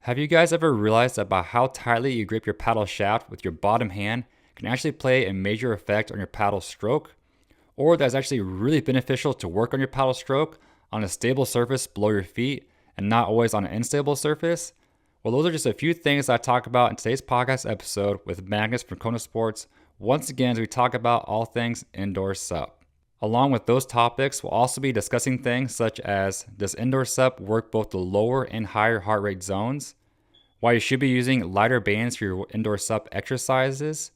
Have you guys ever realized about how tightly you grip your paddle shaft with your bottom hand can actually play a major effect on your paddle stroke? Or that's actually really beneficial to work on your paddle stroke on a stable surface below your feet and not always on an unstable surface? Well, those are just a few things I talk about in today's podcast episode with Magnus from Kona Sports. Once again, as we talk about all things indoor SUP. Along with those topics, we'll also be discussing things such as, does indoor SUP work both the lower and higher heart rate zones? Why you should be using lighter bands for your indoor SUP exercises,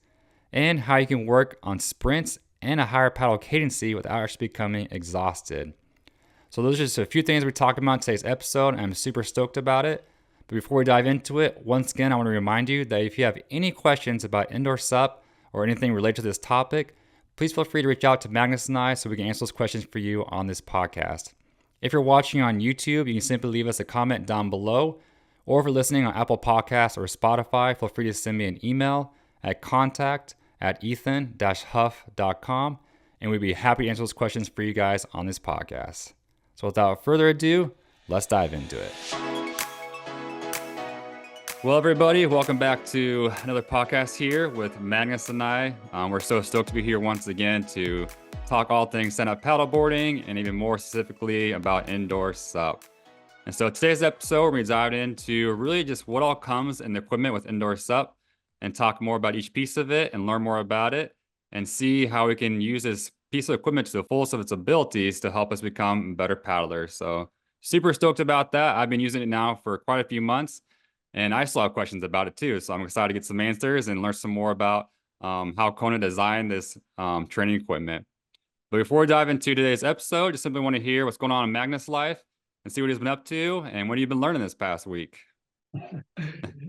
and how you can work on sprints and a higher paddle cadency without actually becoming exhausted. So those are just a few things we're talking about in today's episode, and I'm super stoked about it. But before we dive into it, once again, I want to remind you that if you have any questions about indoor SUP or anything related to this topic, please feel free to reach out to Magnus and I so we can answer those questions for you on this podcast. If you're watching on YouTube, you can simply leave us a comment down below. Or if you're listening on Apple Podcasts or Spotify, feel free to send me an email at contact@ethan-huff.com, and we'd be happy to answer those questions for you guys on this podcast. So without further ado, let's dive into it. Well, everybody, welcome back to another podcast here with Magnus and I. We're so stoked to be here once again to talk all things stand-up paddleboarding and even more specifically about indoor SUP. And so today's episode, we're going to dive into really just what all comes in the equipment with indoor SUP and talk more about each piece of it and learn more about it and see how we can use this piece of equipment to the fullest of its abilities to help us become better paddlers. So super stoked about that. I've been using it now for quite a few months and I still have questions about it too. So I'm excited to get some answers and learn some more about how Kona designed this training equipment. But before we dive into today's episode, just simply want to hear what's going on in Magnus' life and see what he's been up to and what have you been learning this past week.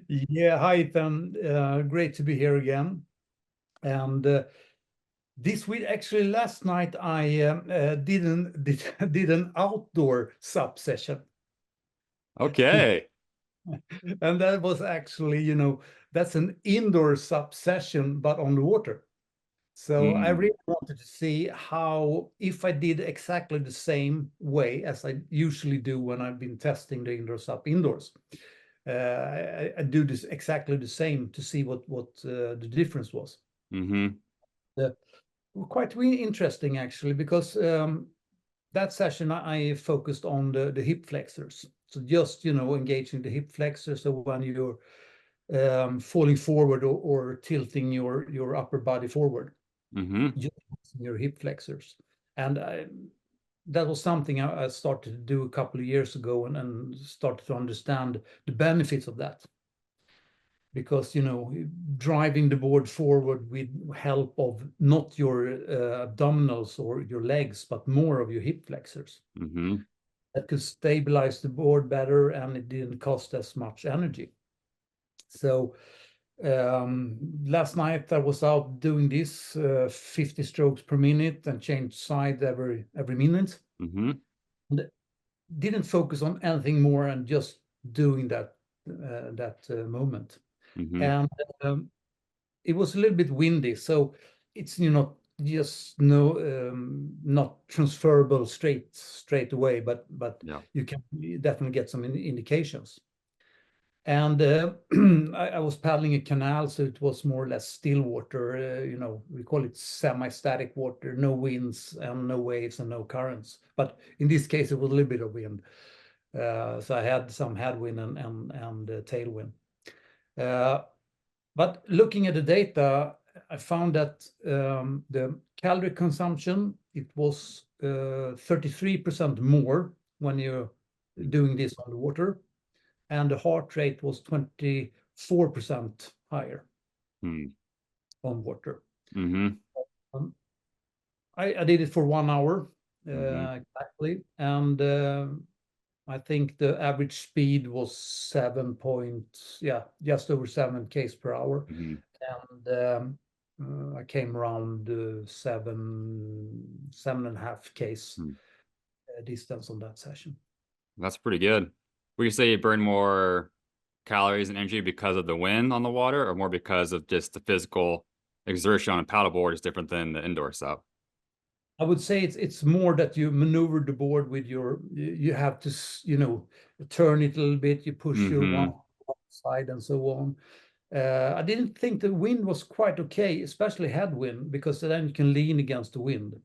Yeah, hi Ethan. Great to be here again. And this week, actually, last night I did an outdoor SUP session. Okay. And that was actually, that's an indoor SUP session, but on the water. So I really wanted to see how, if I did exactly the same way as I usually do when I've been testing the indoor SUP indoors. I do this exactly the same to see what the difference was. Quite really interesting actually, because that session I focused on the hip flexors. So just engaging the hip flexors. So when you're falling forward or tilting your upper body forward, just your hip flexors. And that was something I started to do a couple of years ago and started to understand the benefits of that. Because, driving the board forward with help of not your abdominals or your legs, but more of your hip flexors. That could stabilize the board better and it didn't cost as much energy. So last night I was out doing this 50 strokes per minute and changed side every minute. And didn't focus on anything more and just doing that moment. And it was a little bit windy, so it's just not transferable straight away, but yeah. You can definitely get some indications. And I was paddling a canal, so it was more or less still water. We call it semi-static water, no winds and no waves and no currents. But in this case, it was a little bit of wind. So I had some headwind and tailwind. But looking at the data, I found that the calorie consumption, it was 33% more when you're doing this on the water. And the heart rate was 24% higher on water. I did it for 1 hour exactly, and I think the average speed was just over 7 k's per hour, and I came around 7.5 k's distance on that session. That's pretty good. Would you say you burn more calories and energy because of the wind on the water, or more because of just the physical exertion on a paddleboard is different than the indoor SUP? I would say it's more that you maneuver the board with you have to turn it a little bit, you push your one side and so on. I didn't think the wind was quite okay, especially headwind, because then you can lean against the wind.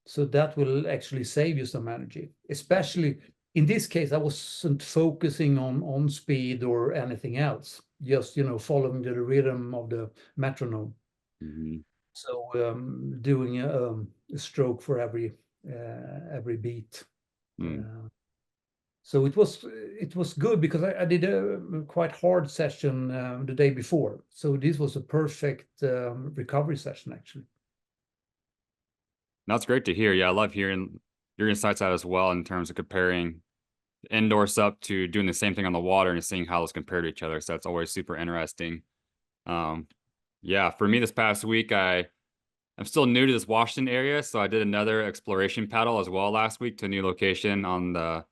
So that will actually save you some energy. Especially in this case, I wasn't focusing on speed or anything else, just following the rhythm of the metronome. Hmm. So doing a stroke for every beat. Mm. So it was good because I did a quite hard session the day before. So this was a perfect recovery session, actually. That's great to hear. Yeah, I love hearing your insights out as well in terms of comparing indoor SUP to doing the same thing on the water and seeing how those compare to each other. So that's always super interesting. Um, yeah, for me this past week, I'm still new to this Washington area, so I did another exploration paddle as well last week to a new location on the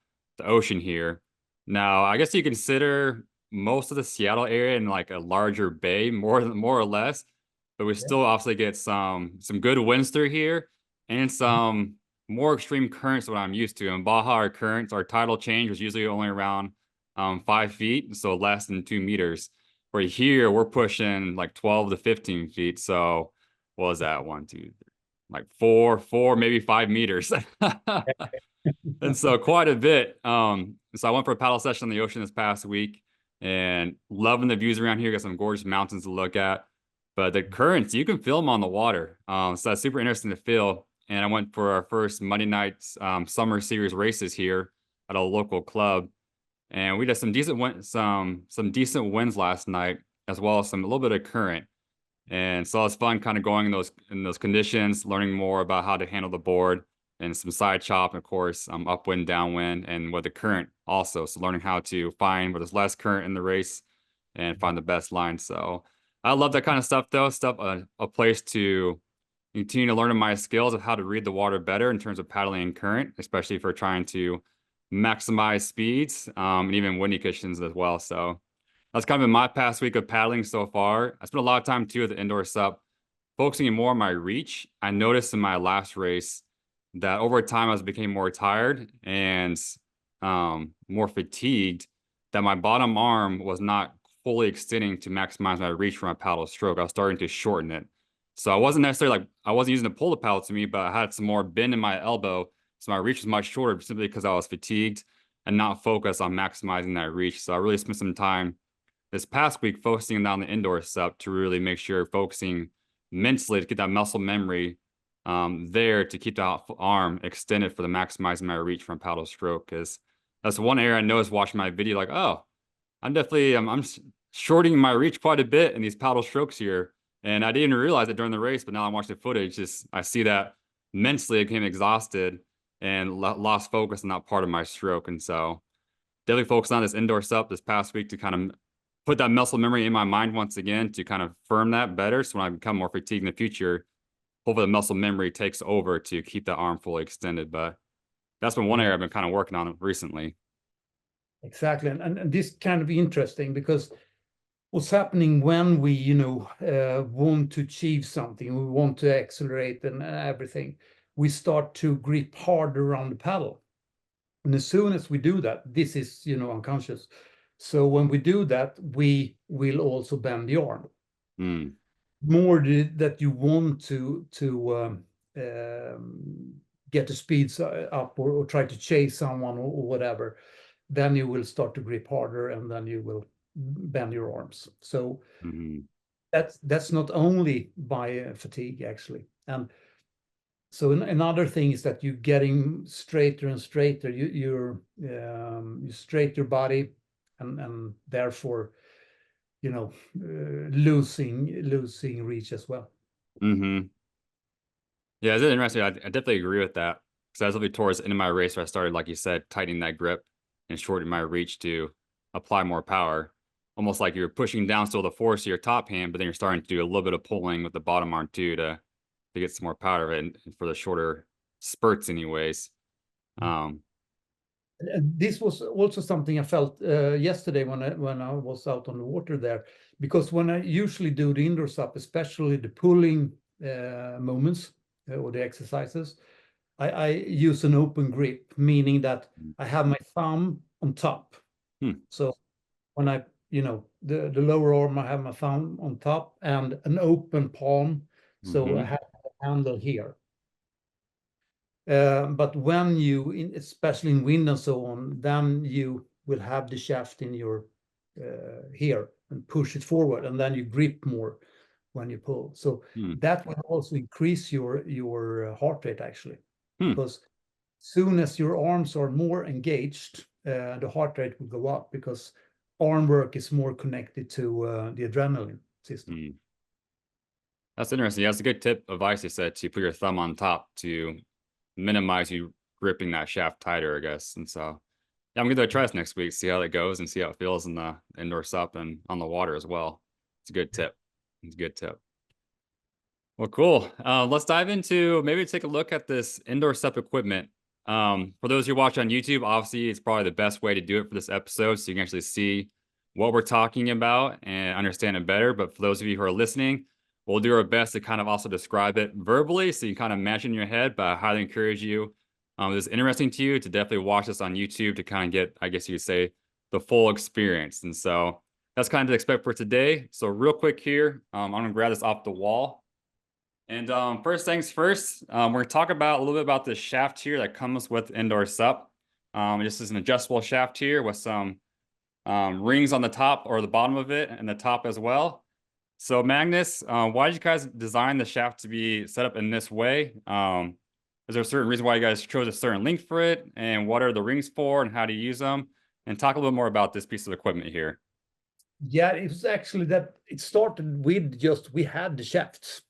ocean here. Now, I guess you consider most of the Seattle area in like a larger bay, more or less, but we Yeah. still obviously get some good winds through here and some more extreme currents than what I'm used to. In Baja, our currents, our tidal change was usually only around 5 feet, so less than 2 meters. For here, we're pushing like 12 to 15 feet. So what was that? 1, 2, 3, like four, maybe 5 meters. And so quite a bit. So I went for a paddle session on the ocean this past week and loving the views around here. Got some gorgeous mountains to look at. But the currents, you can feel them on the water. So that's super interesting to feel. And I went for our first Monday night's summer series races here at a local club. And we did some decent winds last night, as well as a little bit of current. And so it's fun kind of going in those conditions, learning more about how to handle the board and some side chop, of course, upwind, downwind, and with the current also. So learning how to find where there's less current in the race and find the best line. So I love that kind of stuff though. A place to continue to learn my skills of how to read the water better in terms of paddling and current, especially if we're trying to maximize speeds and even windy conditions as well. So that's kind of been my past week of paddling so far. I spent a lot of time too at the indoor SUP, focusing more on my reach. I noticed in my last race that over time I became more tired and more fatigued, that my bottom arm was not fully extending to maximize my reach for my paddle stroke. I was starting to shorten it. So I wasn't necessarily like, I wasn't using to pull the paddle to me, but I had some more bend in my elbow. So my reach was much shorter simply because I was fatigued and not focused on maximizing that reach. So I really spent some time this past week focusing on the indoor SUP to really make sure focusing mentally to get that muscle memory there to keep the arm extended for the maximizing my reach from paddle stroke. Because that's one area I noticed watching my video, like, oh, I'm shorting my reach quite a bit in these paddle strokes here. And I didn't realize it during the race, but now I'm watching the footage, just I see that mentally I became exhausted and lost focus on that part of my stroke. And so definitely focused on this indoor SUP this past week to kind of put that muscle memory in my mind once again to kind of firm that better. So when I become more fatigued in the future, hopefully the muscle memory takes over to keep the arm fully extended. But that's been one area I've been kind of working on recently. Exactly. And this kind of interesting because what's happening when we, want to achieve something, we want to accelerate and everything, we start to grip harder around the paddle. And as soon as we do that, this is, unconscious. So when we do that, we will also bend the arm. Mm. More that you want to get the speeds up or try to chase someone or whatever, then you will start to grip harder and then you will bend your arms. So Mm-hmm. that's not only by fatigue actually. And so another thing is that you're getting straighter and straighter. You straighten your body and therefore losing reach as well. Mm-hmm. Yeah, it's interesting. I definitely agree with that. Because I was looking towards the end of my race where I started, like you said, tightening that grip and shortening my reach to apply more power. Almost like you're pushing down still the force of your top hand, but then you're starting to do a little bit of pulling with the bottom arm too to get some more power and for the shorter spurts anyways. Um, And this was also something I felt yesterday when I was out on the water there, because when I usually do the indoor SUP, especially the pulling moments or the exercises, I use an open grip, meaning that I have my thumb on top. hmm, So when I you know, the lower arm, I have my thumb on top and an open palm. So I have a handle here. But when you, especially in wind and so on, then you will have the shaft in your here and push it forward, and then you grip more when you pull. So that will also increase your heart rate actually, because soon as your arms are more engaged, the heart rate will go up because arm work is more connected to the adrenaline system. That's interesting. Yeah, that's a good tip advice you said, to put your thumb on top to minimize you gripping that shaft tighter, I guess. And so, yeah, I'm gonna try this next week, see how it goes and see how it feels in the indoor SUP and on the water as well. It's a good tip. It's a good tip. Well, cool. Let's dive into, maybe take a look at this indoor SUP equipment. For those who watch on YouTube, obviously it's probably the best way to do it for this episode, so you can actually see what we're talking about and understand it better. But for those of you who are listening, we'll do our best to kind of also describe it verbally, so you kind of imagine in your head. But I highly encourage you, if this is interesting to you, to definitely watch this on YouTube to kind of get, I guess you could say, the full experience. And so that's kind of to expect for today. So real quick here, I'm gonna grab this off the wall. And first things first, we're going to talk about a little bit about the shaft here that comes with Indoor SUP. This is an adjustable shaft here with some rings on the top or the bottom of it and the top as well. So Magnus, why did you guys design the shaft to be set up in this way? Is there a certain reason why you guys chose a certain length for it? And what are the rings for and how to use them? And talk a little more about this piece of equipment here. Yeah, it was actually that it started with just, we had the shafts.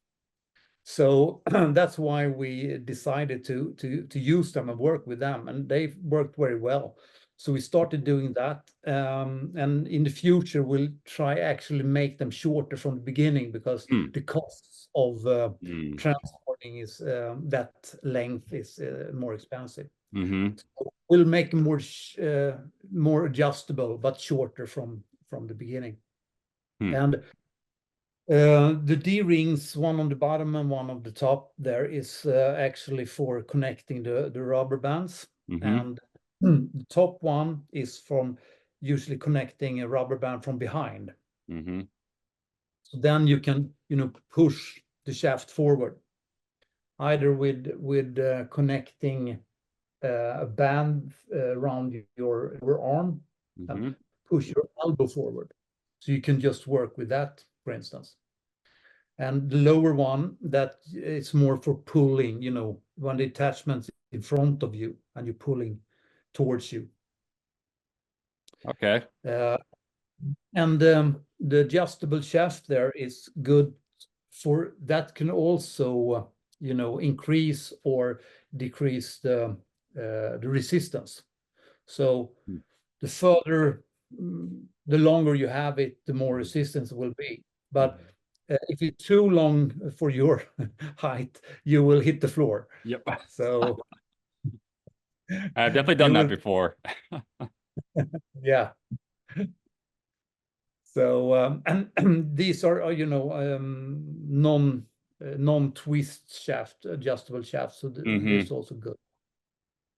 So that's why we decided to use them and work with them, and they've worked very well. So we started doing that, and in the future we'll try actually make them shorter from the beginning, because the costs of transporting is that length is more expensive. So we'll make them more adjustable but shorter from the beginning. And the D rings, one on the bottom and one on the top, there is actually for connecting the rubber bands. And the top one is from usually connecting a rubber band from behind. So then you can, push the shaft forward, either with connecting a band around your arm and push your elbow forward. So you can just work with that, for instance. And the lower one, that it's more for pulling, when the attachment's in front of you and you're pulling towards you. Okay. And the adjustable shaft there is good for that, can also, increase or decrease the resistance. So the further, the longer you have it, the more resistance will be. But if it's too long for your height, you will hit the floor. Yep. So I've definitely done that before. Yeah. So and these are non-twist shaft, adjustable shafts. So this is also good.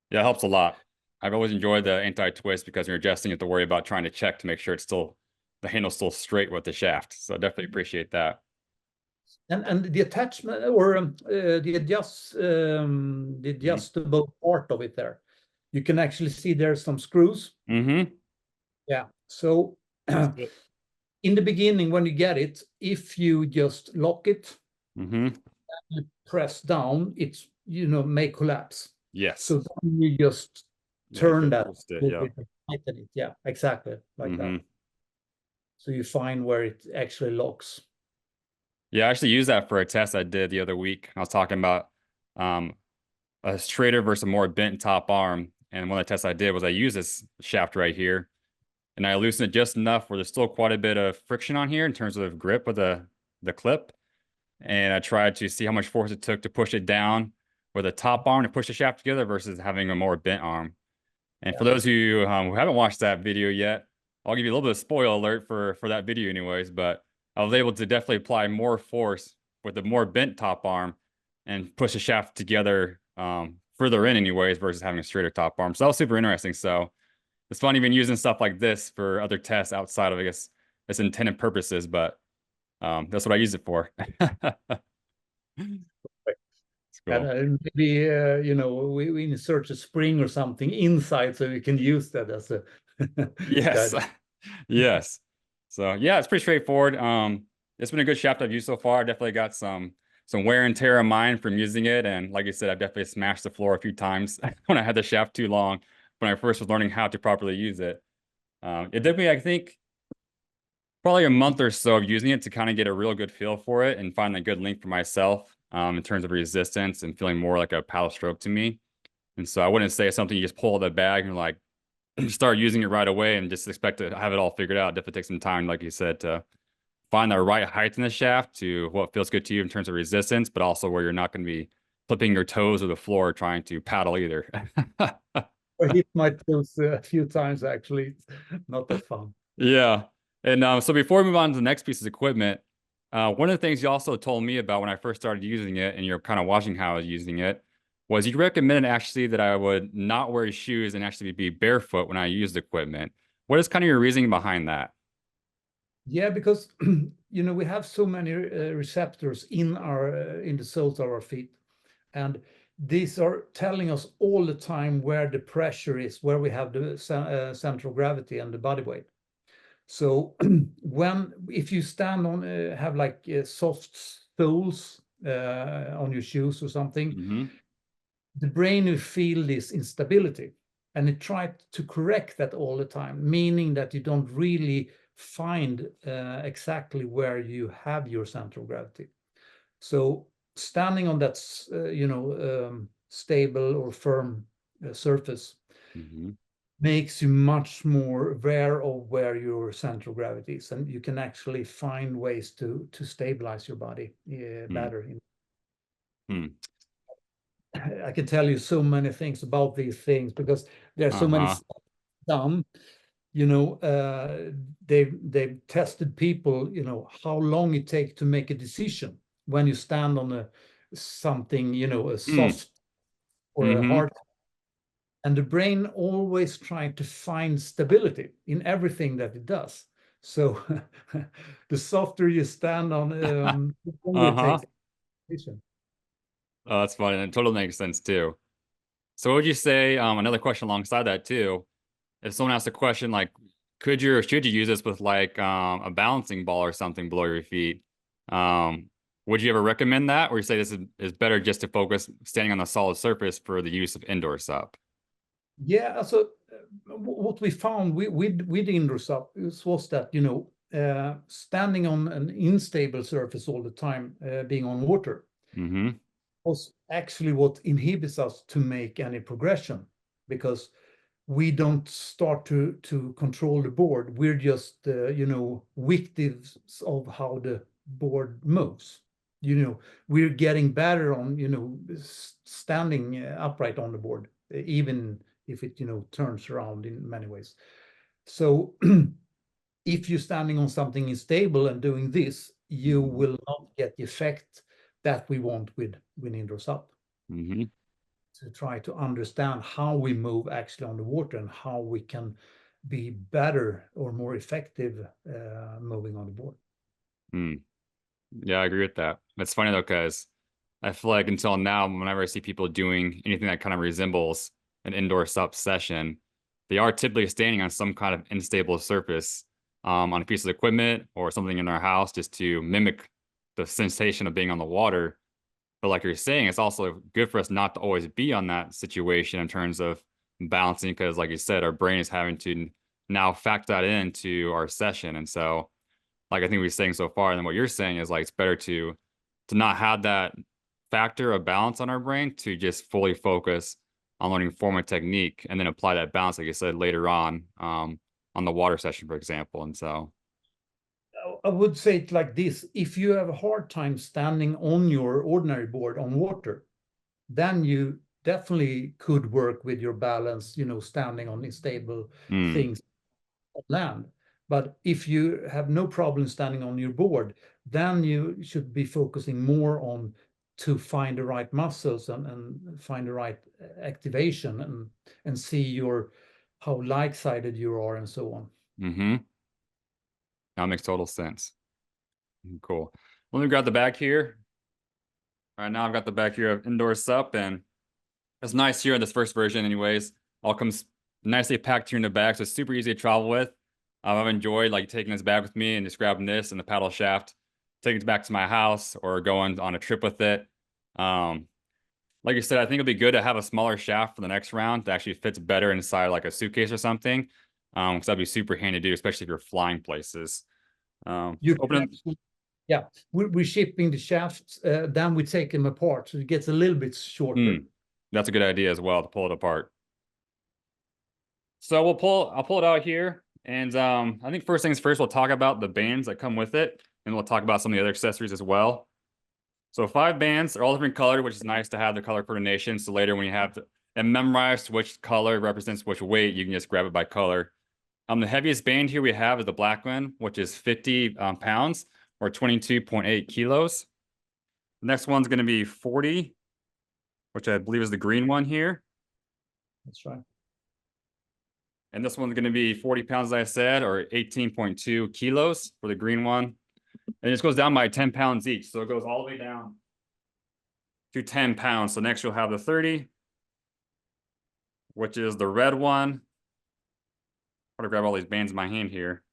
Yeah, it helps a lot. I've always enjoyed the anti-twist because you're adjusting, you have to worry about trying to check to make sure it's still, the handle's still straight with the shaft. So I definitely appreciate that. And the attachment, or the adjustable part of it there, you can actually see there's some screws. Yeah. So in the beginning, when you get it, if you just lock it, you press down, it's, may collapse. Yes. So then you just turn that. Tighten it. Yeah, exactly like that. So you find where it actually locks. Yeah, I actually used that for a test I did the other week. I was talking about a straighter versus a more bent top arm. And one of the tests I did was I used this shaft right here, and I loosened it just enough where there's still quite a bit of friction on here in terms of grip with the clip. And I tried to see how much force it took to push it down with a top arm to push the shaft together versus having a more bent arm. And for those of you who haven't watched that video yet, I'll give you a little bit of spoiler alert for that video anyways, but I was able to definitely apply more force with the more bent top arm and push the shaft together further in anyways versus having a straighter top arm. So that was super interesting. So it's fun even using stuff like this for other tests outside of, I guess, its intended purposes, but that's what I use it for. It's And cool. maybe we insert a spring or something inside so we can use that as a Yes. guide. Yes. So yeah, it's pretty straightforward. It's been a good shaft I've used so far. I definitely got some wear and tear on mine from using it. And like I said, I've definitely smashed the floor a few times when I had the shaft too long when I first was learning how to properly use it. It took me, I think, probably a month or so of using it to kind of get a real good feel for it and find a good link for myself in terms of resistance and feeling more like a paddle stroke to me. And so I wouldn't say it's something you just pull out of the bag and like start using it right away and just expect to have it all figured out. It definitely takes some time, like you said, to find the right height in the shaft to what feels good to you in terms of resistance, but also where you're not going to be flipping your toes or the floor trying to paddle either. I hit my toes a few times actually. Not that fun. Yeah. And so before we move on to the next piece of equipment, one of the things you also told me about when I first started using it, and you're kind of watching how I was using it, was you recommended actually that I would not wear shoes and actually be barefoot when I used equipment. What is kind of your reasoning behind that? Yeah, because we have so many receptors in the soles of our feet, and these are telling us all the time where the pressure is, where we have the central gravity and the body weight. So if you stand on have like soft soles on your shoes or something, Mm-hmm. the brain will feel this instability, and it tries to correct that all the time, meaning that you don't really find exactly where you have your central gravity. So standing on that stable or firm surface Mm-hmm. makes you much more aware of where your central gravity is, and you can actually find ways to stabilize your body better. Mm-hmm. I can tell you so many things about these things because there are so many Uh-huh. stuff done. They've tested people, how long it takes to make a decision when you stand on something, a Mm. soft or a Mm-hmm. hard, and the brain always trying to find stability in everything that it does. So the softer you stand on, the longer it Uh-huh. takes a decision. Oh, that's funny. That totally makes sense too. So what would you say, another question alongside that too, if someone asks a question like, could you or should you use this with like a balancing ball or something below your feet? Um, would you ever recommend that, or you say is better just to focus standing on a solid surface for the use of indoor SUP? Yeah, so what we found with indoor SUP was that standing on an unstable surface all the time, being on water, Mm-hmm. was actually what inhibits us to make any progression, because we don't start to control the board. We're just victims of how the board moves. We're getting better on standing upright on the board, even if it turns around in many ways. So if you're standing on something unstable and doing this, you Mm-hmm. will not get the effect that we want with indoor SUP. Mm-hmm. To try to understand how we move actually on the water and how we can be better or more effective moving on the board. Mm. Yeah, I agree with that. It's funny though, because I feel like until now, whenever I see people doing anything that kind of resembles an indoor SUP session, they are typically standing on some kind of unstable surface on a piece of equipment or something in their house just to mimic the sensation of being on the water. But like you're saying, it's also good for us not to always be on that situation in terms of balancing, because like you said, our brain is having to now factor that into our session. And so like I think we're saying so far, and then what you're saying is like it's better to not have that factor of balance on our brain, to just fully focus on learning form and technique, and then apply that balance, like you said, later on the water session, for example. And so, I would say it like this: if you have a hard time standing on your ordinary board on water, then you definitely could work with your balance, standing on unstable mm, things on land. But if you have no problem standing on your board, then you should be focusing more on to find the right muscles and find the right activation and see your how light-sided you are and so on. Mm-hmm. That makes total sense. Cool. Let me grab the back here. All right, now I've got the back here of Indoor SUP, and it's nice here in this first version anyways. All comes nicely packed here in the back, so it's super easy to travel with. I've enjoyed like taking this bag with me and just grabbing this and the paddle shaft, taking it back to my house or going on a trip with it. Like you said, I think it'd be good to have a smaller shaft for the next round that actually fits better inside like a suitcase or something. Because that'd be super handy to do, especially if you're flying places. You can Opening. actually, yeah, we're shipping the shafts, then we take them apart, so it gets a little bit shorter. That's a good idea as well to pull it apart. So I'll pull it out here, and I think first things first, we'll talk about the bands that come with it, and we'll talk about some of the other accessories as well. So 5 bands are all different colored, which is nice to have the color coordination. So later when you have and memorized which color represents which weight, you can just grab it by color. The heaviest band here we have is the black one, which is 50 pounds or 22.8 kilos. The next one's going to be 40, which I believe is the green one here. That's right. And this one's going to be 40 pounds, as I said, or 18.2 kilos for the green one. And it just goes down by 10 pounds each. So it goes all the way down to 10 pounds. So next you'll have the 30, which is the red one. I'm going to grab all these bands in my hand here.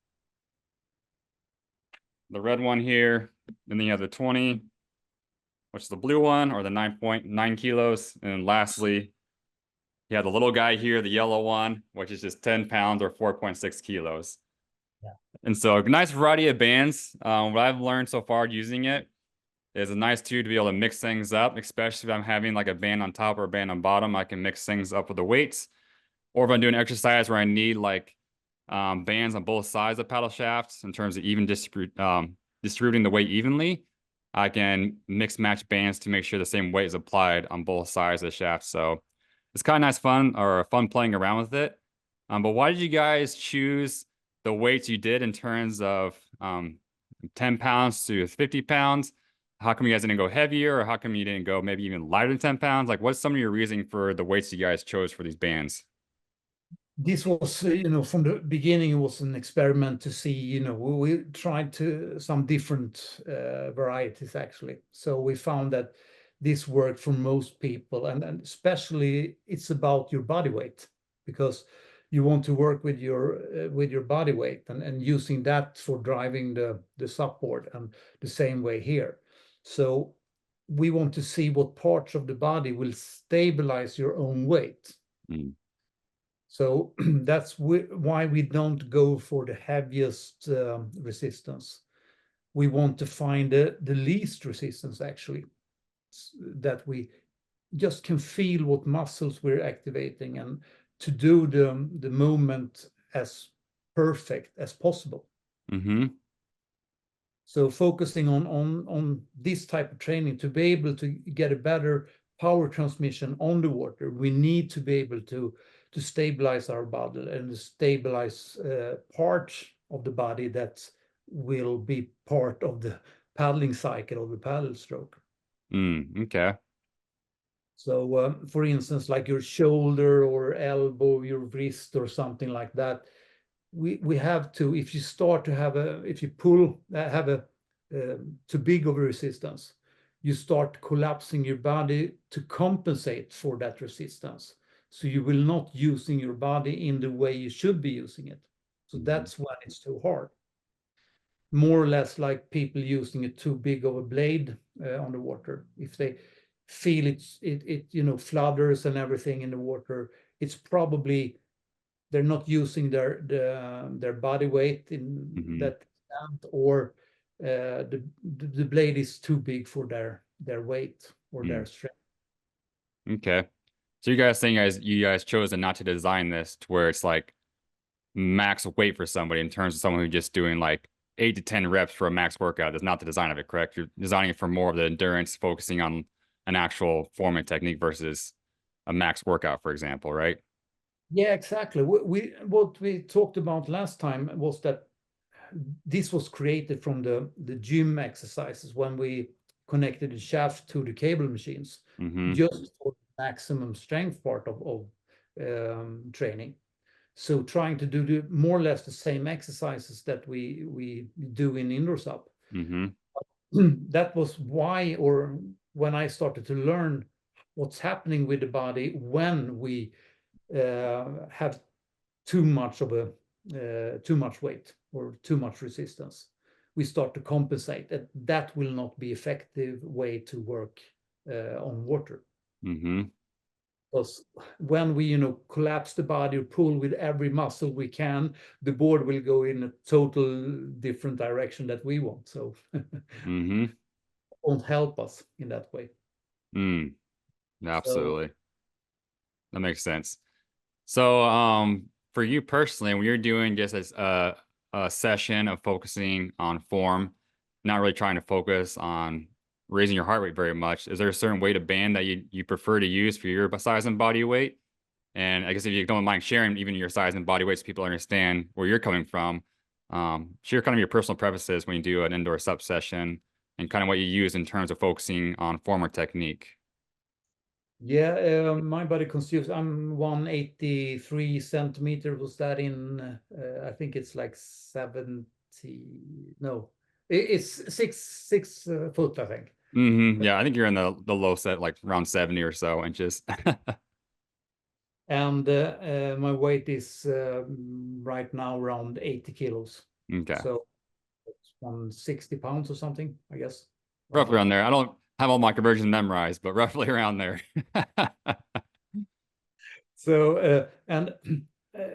The red one here. And then you have the 20, which is the blue one, or the 9.9 kilos. And then lastly, you have the little guy here, the yellow one, which is just 10 pounds or 4.6 kilos. Yeah. And so a nice variety of bands. What I've learned so far using it is a nice tool to be able to mix things up, especially if I'm having like a band on top or a band on bottom. I can mix things up with the weights. Or if I'm doing exercise where I need like bands on both sides of paddle shafts in terms of even distributing the weight evenly, I can mix match bands to make sure the same weight is applied on both sides of the shaft. So it's kind of nice fun playing around with it. But why did you guys choose the weights you did in terms of 10 pounds to 50 pounds? How come you guys didn't go heavier, or how come you didn't go maybe even lighter than 10 pounds? Like, what's some of your reasoning for the weights you guys chose for these bands? This was, from the beginning, it was an experiment to see, we tried some different varieties actually. So we found that this worked for most people, and especially it's about your body weight, because you want to work with your body weight and using that for driving the support, and the same way here. So we want to see what parts of the body will stabilize your own weight. So that's why we don't go for the heaviest resistance. We want to find the least resistance, actually, that we just can feel what muscles we're activating, and to do the movement as perfect as possible. So focusing on this type of training, to be able to get a better power transmission on the water, we need to be able to stabilize our body and stabilize parts of the body that will be part of the paddling cycle of the paddle stroke. Okay. So for instance, like your shoulder or elbow, your wrist or something like that, we have to, if you start to have if you have a too big of a resistance, you start collapsing your body to compensate for that resistance. So you will not using your body in the way you should be using it. So that's when it's too hard. More or less like people using a too big of a blade on the water. If they feel it flutters and everything in the water, it's probably they're not using their body weight in that extent, or the blade is too big for their weight or their strength. Okay. So you guys saying you guys chose not to design this to where it's like max weight for somebody in terms of someone who's just doing like 8 to 10 reps for a max workout. That's not the design of it, correct? You're designing it for more of the endurance, focusing on an actual form and technique versus a max workout, for example, right? Yeah, exactly. What we talked about last time was that this was created from the gym exercises when we connected the shaft to the cable machines, just for maximum strength part of training. So trying to do more or less the same exercises that we do in indoor SUP. Mm-hmm. That was why, or when I started to learn what's happening with the body when we have too much weight or too much resistance, we start to compensate. That will not be effective way to work on water. Mm-hmm. Because when we collapse the body or pull with every muscle we can, the board will go in a total different direction that we want. So Mm-hmm. won't help us in that way. Absolutely. That makes sense. So, for you personally, when you're doing just a session of focusing on form, not really trying to focus on raising your heart rate very much, is there a certain weight of band that you prefer to use for your size and body weight? And I guess if you don't mind sharing even your size and body weight so people understand where you're coming from, share kind of your personal preferences when you do an indoor SUP session and kind of what you use in terms of focusing on form or technique. Yeah, my body consumes, I'm 183 centimeters. Was that in, I think it's like 70, no, it's six foot, I think. Mm-hmm. Yeah, I think you're in the low set, like around 70 or so inches. And my weight is right now around 80 kilos. Okay. So it's 160 pounds or something, I guess. Roughly around there. I don't have all my conversions memorized, but roughly around there. So, and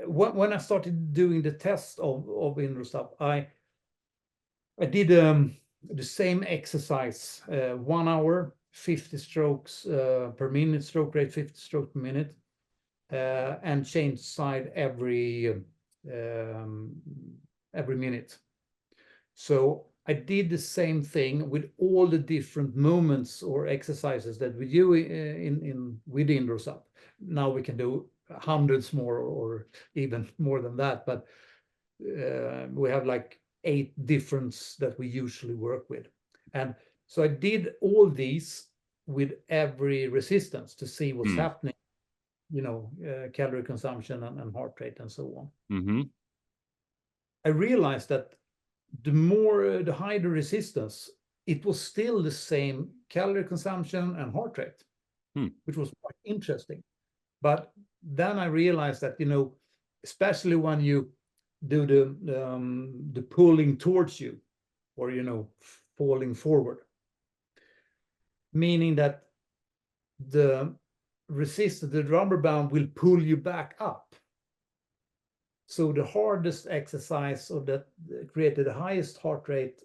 when I started doing the test of indoor SUP, I did the same exercise, 1 hour, 50 strokes per minute, stroke rate 50 strokes per minute, and changed side every minute. So I did the same thing with all the different movements or exercises that we do with indoor SUP. Now we can do hundreds more or even more than that, but we have like 8 different that we usually work with. And so I did all these with every resistance to see what's happening, calorie consumption and heart rate and so on. Mm-hmm. I realized that the higher the resistance, it was still the same calorie consumption and heart rate, which was quite interesting. But then I realized that, especially when you do the pulling towards you or, falling forward, meaning that the rubber band will pull you back up. So the hardest exercise or that created the highest heart rate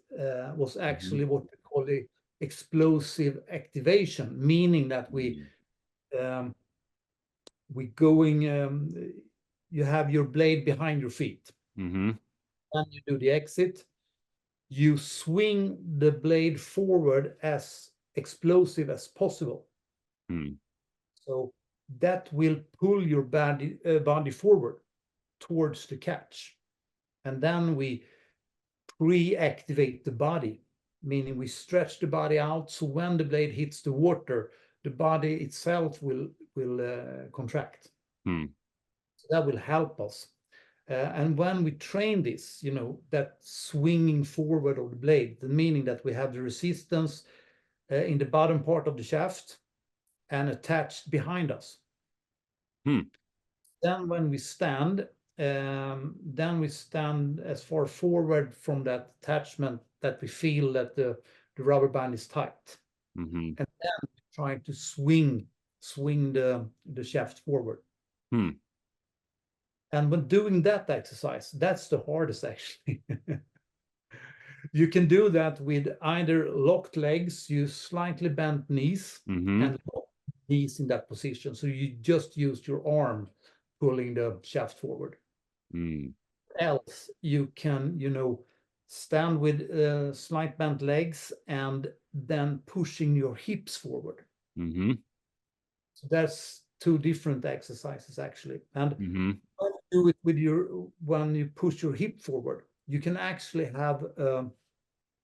was actually what we call the explosive activation, meaning that you have your blade behind your feet. Mm-hmm. And you do the exit, you swing the blade forward as explosive as possible. So that will pull your body forward towards the catch. And then we pre-activate the body, meaning we stretch the body out. So when the blade hits the water, the body itself will contract. So that will help us. And when we train this, that swinging forward of the blade, the meaning that we have the resistance in the bottom part of the shaft and attached behind us. Then when we stand, as far forward from that attachment that we feel that the rubber band is tight. And then we try to swing the shaft forward. And when doing that exercise, that's the hardest actually. You can do that with either locked legs, you slightly bent knees, and lock knees in that position. So you just use your arm pulling the shaft forward. Else you can, stand with slight bent legs and then pushing your hips forward. So that's 2 different exercises actually. And when you do it when you push your hip forward, you can actually have a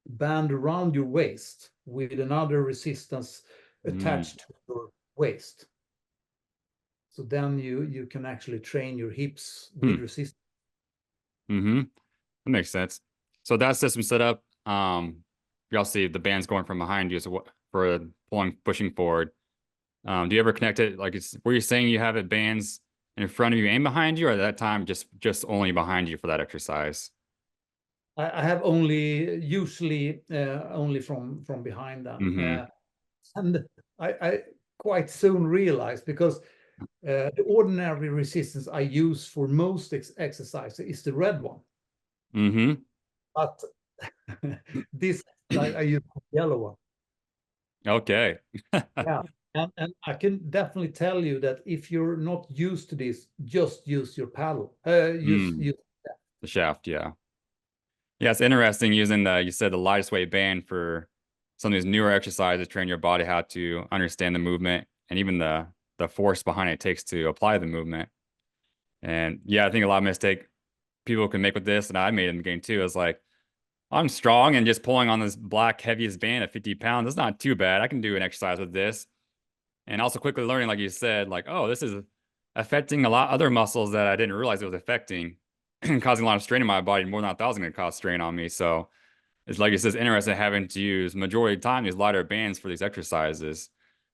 band around your waist with another resistance attached to your waist. So then you can actually train your hips with resistance. Mm-hmm. That makes sense. So that system set up, you all see the band's going from behind you, so what for pushing forward. Do you ever connect it like were you saying you have it bands in front of you and behind you, or at that time just only behind you for that exercise? I have usually only from behind them. Mm-hmm. And I quite soon realized, because the ordinary resistance I use for most exercises is the red one. Mm-hmm. But this I use the yellow one. Okay. Yeah. And I can definitely tell you that if you're not used to this, just use your paddle. Mm, Use the shaft, yeah. Yeah, it's interesting using you said the lightest weight band for some of these newer exercises, train your body how to understand the movement and even the force behind it takes to apply the movement. And yeah, I think a lot of mistake people can make with this, and I made in the game too, is like, I'm strong and just pulling on this black heaviest band at 50 pounds. It's not too bad. I can do an exercise with this. And also quickly learning, like you said, like, oh, this is affecting a lot other muscles that I didn't realize it was affecting, causing a lot of strain in my body, more than I thought it was going to cause strain on me. So it's like it's just interesting having to use majority of the time these lighter bands for these exercises.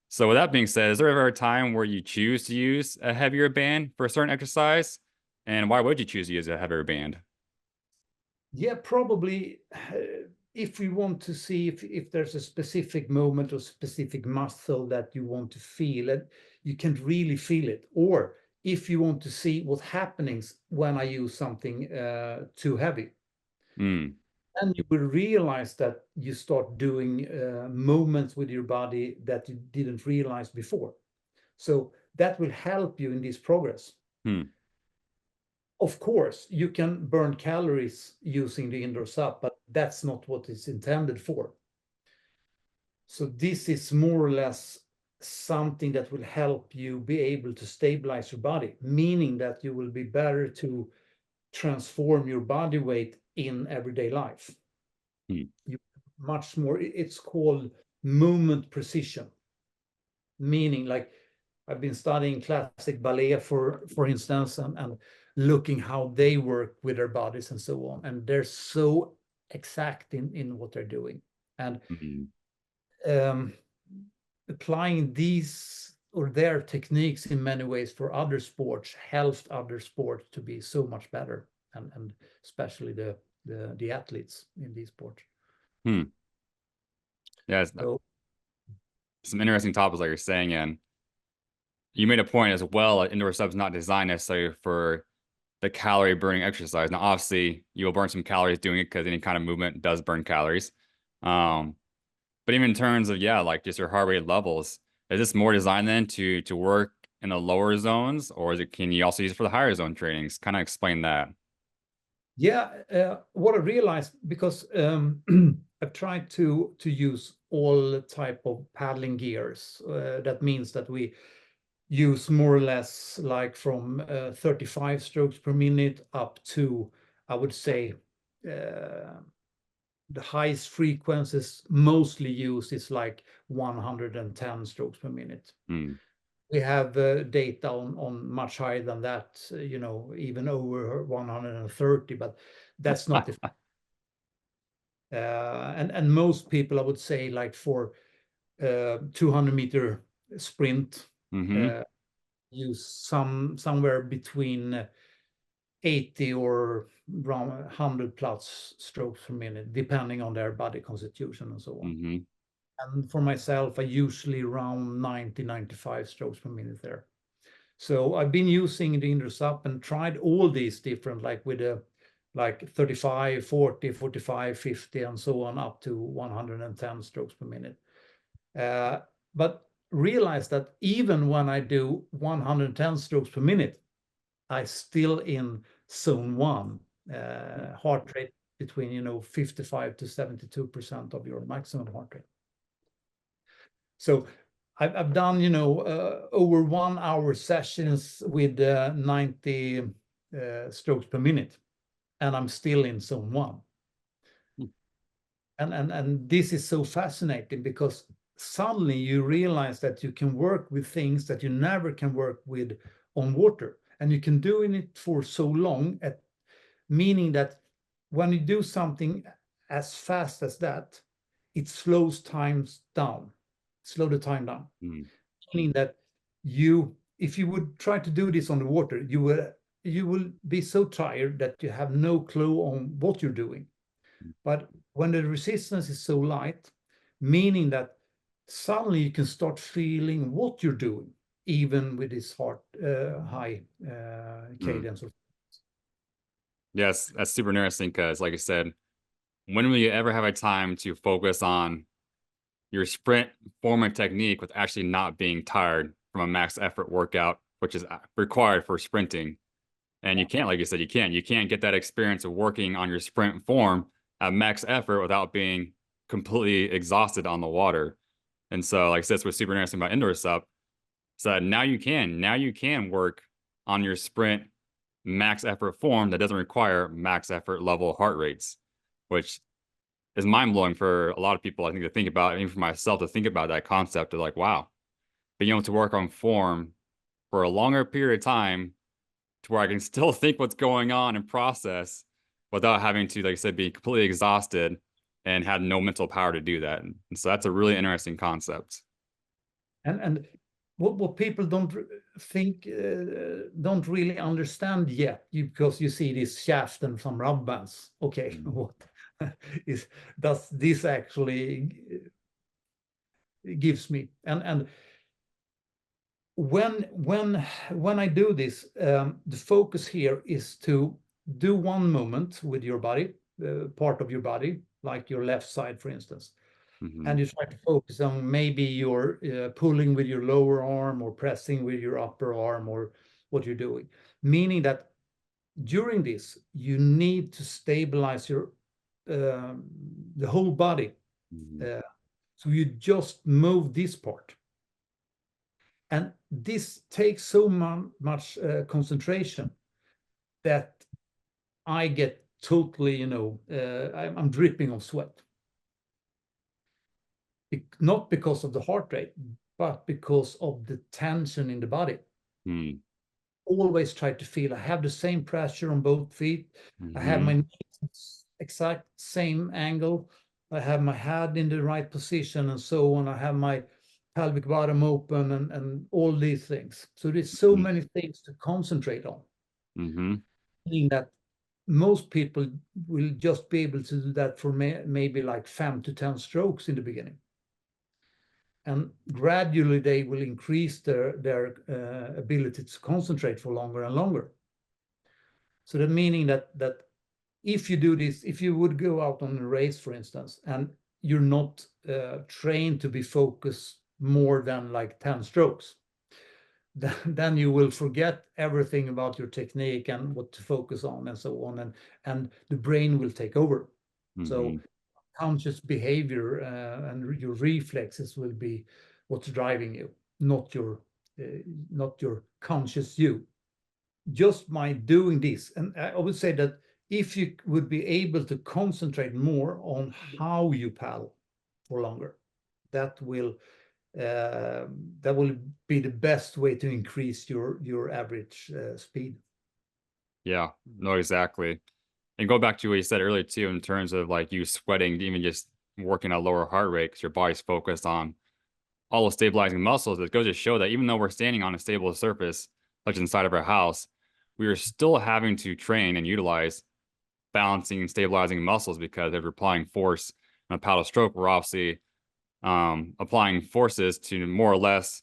So with that being said, is there ever a time where you choose to use a heavier band for a certain exercise? And why would you choose to use a heavier band? Yeah, probably. If we want to see if there's a specific moment or specific muscle that you want to feel it, you can't really feel it. Or if you want to see what happenings when I use something too heavy, Mm, and you will realize that you start doing movements with your body that you didn't realize before. So that will help you in this progress. hmm, Of course, you can burn calories using the indoor SUP, but that's not what it's intended for. So this is more or less something that will help you be able to stabilize your body, meaning that you will be better to transform your body weight in everyday life. hmm. You much more, it's called movement precision, meaning like I've been studying classic ballet for instance, and looking how they work with their bodies and so on, and they're so exact in what they're doing, and Mhm. um, applying these or their techniques in many ways for other sports helps other sports to be so much better, and especially the athletes in these sports. Hmm. Yeah, it's So some interesting topics like you're saying, and you made a point as well. Indoor SUP is not designed necessarily for the calorie burning exercise. Now, obviously, you'll burn some calories doing it because any kind of movement does burn calories. Um, but even in terms of yeah, like just your heart rate levels, is this more designed then to work in the lower zones, or is it can you also use it for the higher zone trainings? Kind of explain that. yeah, what I realized, because I've tried to use all type of paddling gears. That means that we use more or less like from 35 strokes per minute up to, I would say, the highest frequencies mostly used is like 110 strokes per minute. Hmm. We have data on much higher than that, even over 130, but that's not the and most people, I would say, like for 200-meter sprint, Mm-hmm. uh, use somewhere between 80 or around 100 plus strokes per minute, depending on their body constitution and so on. Mm-hmm. And for myself, I usually around 90, 95 strokes per minute there. So I've been using the Indoor SUP and tried all these different, like with a like 35, 40, 45, 50, and so on, up to 110 strokes per minute. But realize that even when I do 110 strokes per minute, I still in zone one, heart rate between 55 to 72% of your maximum heart rate. So I've done over 1 hour sessions with 90 strokes per minute, and I'm still in zone one. And this is so fascinating, because suddenly you realize that you can work with things that you never can work with on water, and you can do it for so long, meaning that when you do something as fast as that, it slows the time down, Mm. meaning that if you would try to do this on the water, you will be so tired that you have no clue on what you're doing. But when the resistance is so light, meaning that suddenly you can start feeling what you're doing, even with this high cadence. Yes, that's super interesting because, like I said, when will you ever have a time to focus on your sprint form and technique with actually not being tired from a max effort workout, which is required for sprinting? And you can't, like you said, you can't get that experience of working on your sprint form at max effort without being completely exhausted on the water. And so, like I said, that's what's super interesting about Indoor SUP. So now you can work on your sprint max effort form that doesn't require max effort level heart rates, which is mind blowing for a lot of people, I think, to think about, even for myself to think about that concept of like, wow, being able to work on form for a longer period of time to where I can still think what's going on and process without having to, like I said, be completely exhausted and have no mental power to do that. And so that's a really interesting concept. And what people don't don't really understand yet, because you see this shaft and some rubber bands. Okay, what does this actually gives me? And when I do this, the focus here is to do one movement with your body, part of your body, like your left side, for instance. And you try to focus on maybe you're pulling with your lower arm or pressing with your upper arm, or what you're doing. Meaning that during this, you need to stabilize your the whole body. So you just move this part. And this takes so much concentration that I get totally, I'm dripping of sweat. Not because of the heart rate, but because of the tension in the body. Always try to feel I have the same pressure on both feet. I have my exact same angle. I have my head in the right position and so on. I have my pelvic bottom open and all these things. So there's so many things to concentrate on. Meaning that most people will just be able to do that for maybe like 5 to 10 strokes in the beginning. And gradually they will increase their ability to concentrate for longer and longer. So that meaning that if you do this, if you would go out on a race, for instance, and you're not trained to be focused more than like 10 strokes, then you will forget everything about your technique and what to focus on and so on, and the brain will take over. So conscious behavior and your reflexes will be what's driving you, not your conscious you. Just by doing this, and I would say that if you would be able to concentrate more on how you paddle for longer, that will be the best way to increase your average speed. Yeah, no, exactly. And go back to what you said earlier too, in terms of like you sweating, even just working at lower heart rate because your body's focused on all the stabilizing muscles. It goes to show that even though we're standing on a stable surface, like inside of our house, we are still having to train and utilize balancing and stabilizing muscles, because if we're applying force on a paddle stroke, we're obviously applying forces to more or less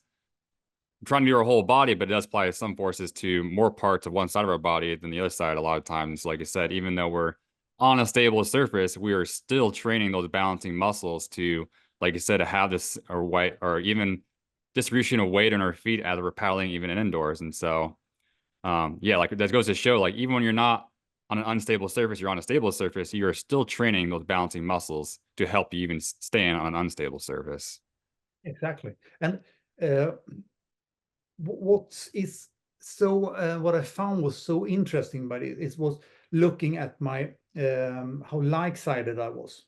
trying to do our whole body, but it does apply some forces to more parts of one side of our body than the other side a lot of times. Like I said, even though we're on a stable surface, we are still training those balancing muscles to, like I said, to have this or weight or even distribution of weight on our feet as we're paddling even in indoors. And so, yeah, like that goes to show, like even when you're not on an unstable surface, you're on a stable surface, you are still training those balancing muscles to help you even stay on an unstable surface. Exactly. And what I found was so interesting about it was looking at my how like-sided I was.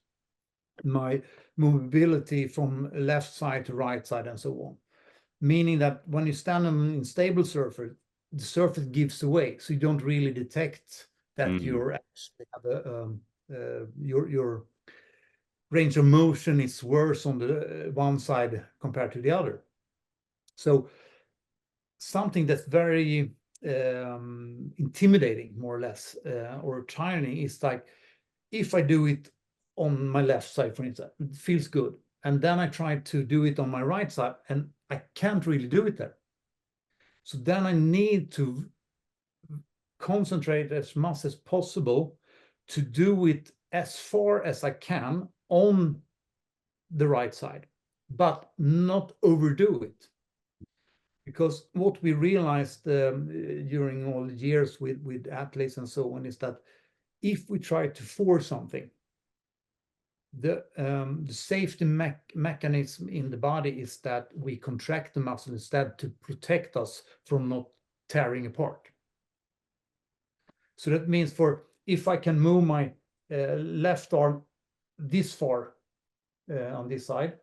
my mobility from left side to right side and so on. Meaning that when you stand on an unstable surface, the surface gives away, so you don't really detect that you're actually have your range of motion is worse on the one side compared to the other. So something that's very intimidating, more or less, or tiring, is like if I do it on my left side, for instance, it feels good, and then I try to do it on my right side, and I can't really do it there. So then I need to concentrate as much as possible to do it as far as I can on the right side, but not overdo it. Because what we realized during all the years with athletes and so on is that if we try to force something, the safety mechanism in the body is that we contract the muscle instead to protect us from not tearing apart. So that means if I can move my left arm this far on this side,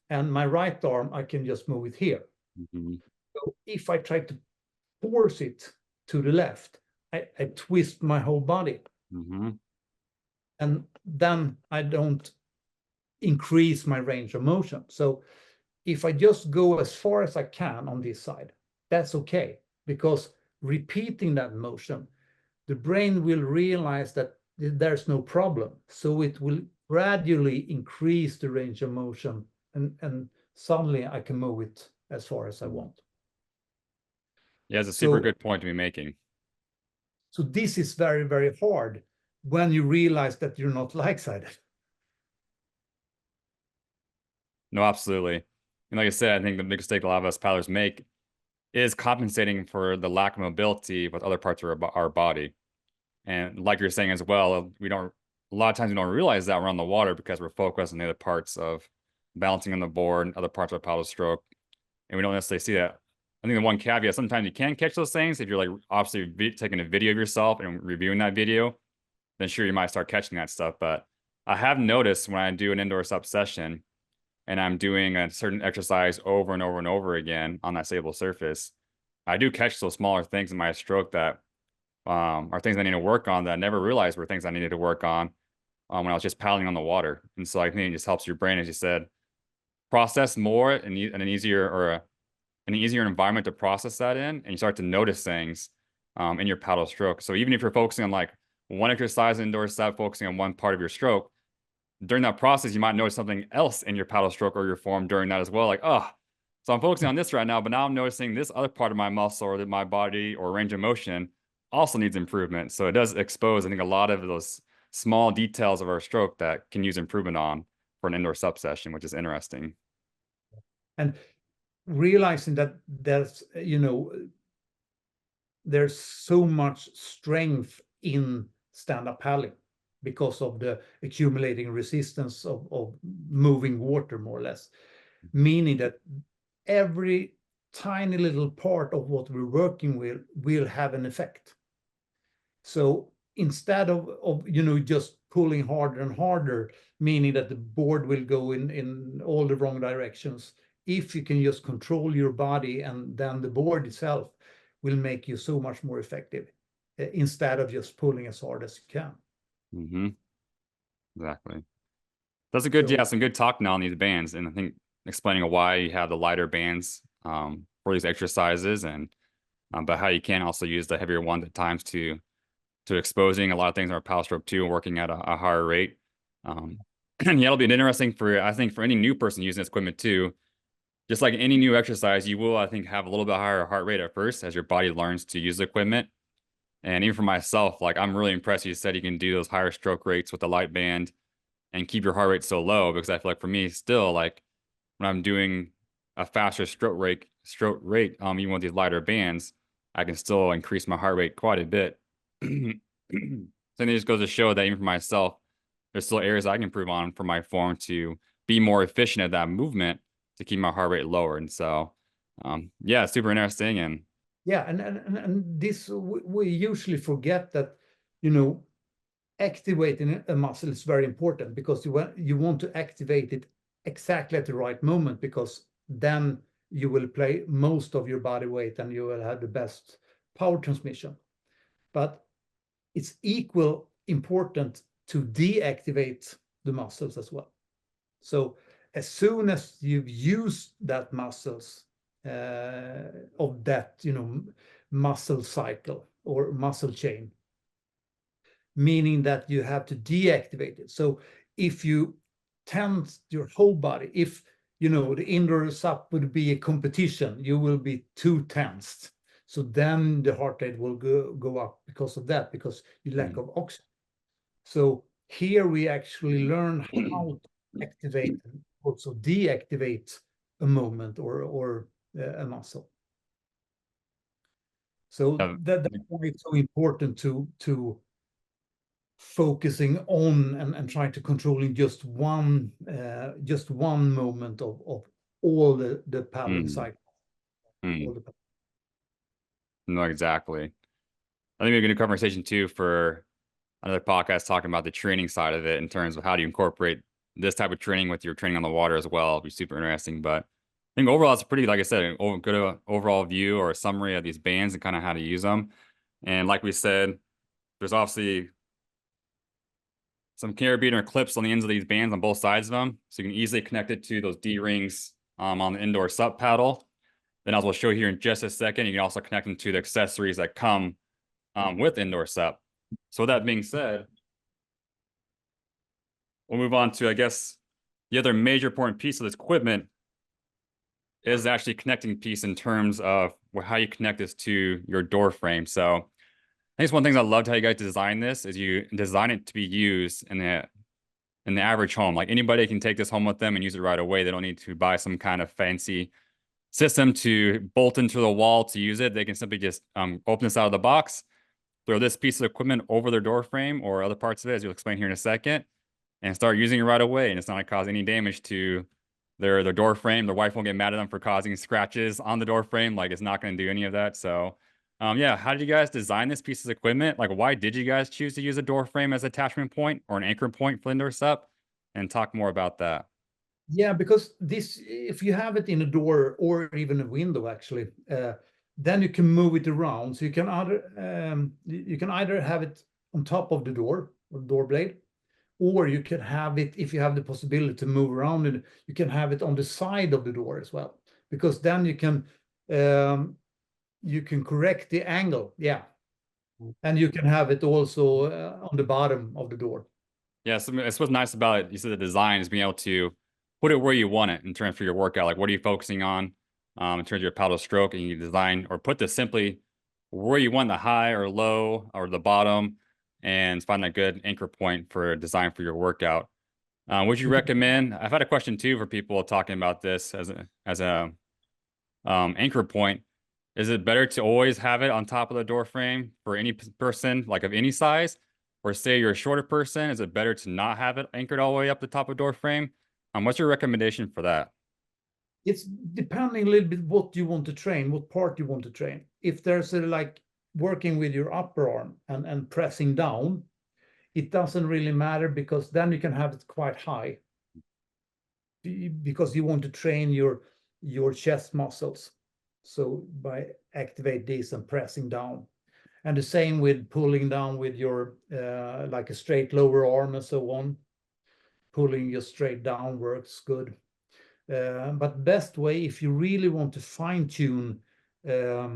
and my right arm, I can just move it here. So if I try to force it to the left, I twist my whole body. And then I don't increase my range of motion. So if I just go as far as I can on this side, that's okay, because repeating that motion, the brain will realize that there's no problem. So it will gradually increase the range of motion, and suddenly I can move it as far as I want. Yeah, it's a super good point to be making. So this is very, very hard when you realize that you're not like-sided. No, absolutely. And like I said, I think the biggest mistake a lot of us paddlers make is compensating for the lack of mobility with other parts of our body. And like you're saying as well, a lot of times we don't realize that we're on the water because we're focused on the other parts of balancing on the board and other parts of a paddle stroke. And we don't necessarily see that. I think the one caveat, sometimes you can catch those things if you're like obviously taking a video of yourself and reviewing that video, then sure, you might start catching that stuff. But I have noticed when I do an indoor SUP session and I'm doing a certain exercise over and over and over again on that stable surface, I do catch those smaller things in my stroke that are things I need to work on that I never realized were things I needed to work on when I was just paddling on the water. And so I think it just helps your brain, as you said, process more and an easier environment to process that in, and you start to notice things in your paddle stroke. So even if you're focusing on like one exercise indoor SUP, focusing on one part of your stroke, during that process, you might notice something else in your paddle stroke or your form during that as well. Like, oh, so I'm focusing on this right now, but now I'm noticing this other part of my muscle or my body or range of motion also needs improvement. So it does expose, I think, a lot of those small details of our stroke that can use improvement on for an indoor SUP session, which is interesting. And realizing that there's so much strength in stand-up paddling because of the accumulating resistance of moving water, more or less, meaning that every tiny little part of what we're working with will have an effect. So instead of just pulling harder and harder, meaning that the board will go in all the wrong directions, if you can just control your body, and then the board itself will make you so much more effective instead of just pulling as hard as you can. Exactly. That's a good, yeah, some good talk now on these bands, and I think explaining why you have the lighter bands for these exercises, and but how you can also use the heavier ones at times to exposing a lot of things in our paddle stroke too, and working at a higher rate. And yeah, it'll be interesting I think for any new person using this equipment too. Just like any new exercise, you will, I think, have a little bit higher heart rate at first as your body learns to use the equipment. And even for myself, like I'm really impressed you said you can do those higher stroke rates with the light band and keep your heart rate so low, because I feel like for me still, like when I'm doing a faster stroke rate, even with these lighter bands, I can still increase my heart rate quite a bit. So it just goes to show that even for myself, there's still areas I can improve on for my form to be more efficient at that movement to keep my heart rate lower. And so, yeah, super interesting. And yeah, and this we usually forget that, activating a muscle is very important because you want to activate it exactly at the right moment, because then you will play most of your body weight and you will have the best power transmission. But it's equal important to deactivate the muscles as well. So as soon as you've used that muscles of that, muscle cycle or muscle chain, meaning that you have to deactivate it. So if you tense your whole body, if the indoor SUP would be a competition, you will be too tensed. So then the heart rate will go up because of that, because you lack of oxygen. So here we actually learn how to activate and also deactivate a movement or a muscle. So that's why it's so important to focusing on and trying to controlling just one moment of all the paddling cycle. No, exactly. I think we have a good conversation too for another podcast talking about the training side of it in terms of how do you incorporate this type of training with your training on the water as well. It'll be super interesting. But I think overall, it's a pretty, like I said, good overall view or a summary of these bands and kind of how to use them. And like we said, there's obviously some carabiner clips on the ends of these bands on both sides of them. So you can easily connect it to those D-rings on the indoor SUP paddle. Then as we'll show here in just a second, you can also connect them to the accessories that come with indoor SUP. So with that being said, we'll move on to, I guess, the other major important piece of this equipment is actually connecting piece in terms of how you connect this to your door frame. So I think it's one of the things I loved how you guys design this is you design it to be used in the average home. Like anybody can take this home with them and use it right away. They don't need to buy some kind of fancy system to bolt into the wall to use it. They can simply just open this out of the box, throw this piece of equipment over their door frame or other parts of it, as you'll explain here in a second, and start using it right away. And it's not going to cause any damage to their door frame. Their wife won't get mad at them for causing scratches on the door frame. Like, it's not going to do any of that. So yeah, how did you guys design this piece of equipment? Like, why did you guys choose to use a door frame as attachment point or an anchor point for indoor SUP? And talk more about that. Yeah, because this, if you have it in a door or even a window, actually, then you can move it around. So you can either have it on top of the door or door blade, or you can have it, if you have the possibility to move around it, you can have it on the side of the door as well, because then you can correct the angle. Yeah. And you can have it also on the bottom of the door. Yeah, so it's what's nice about it. You said the design is being able to put it where you want it in terms for your workout. Like, what are you focusing on in terms of your paddle stroke? And you design or put this simply where you want the high or low or the bottom, and find a good anchor point for design for your workout. Would you recommend? I've had a question too for people talking about this as a anchor point. Is it better to always have it on top of the door frame for any person, like of any size? Or say you're a shorter person, is it better to not have it anchored all the way up the top of door frame? What's your recommendation for that? It's depending a little bit what you want to train, what part you want to train. If there's like working with your upper arm and pressing down, it doesn't really matter, because then you can have it quite high, because you want to train your chest muscles. So by activate this and pressing down. And the same with pulling down with your like a straight lower arm and so on. Pulling just straight down works good. But best way, if you really want to fine tune the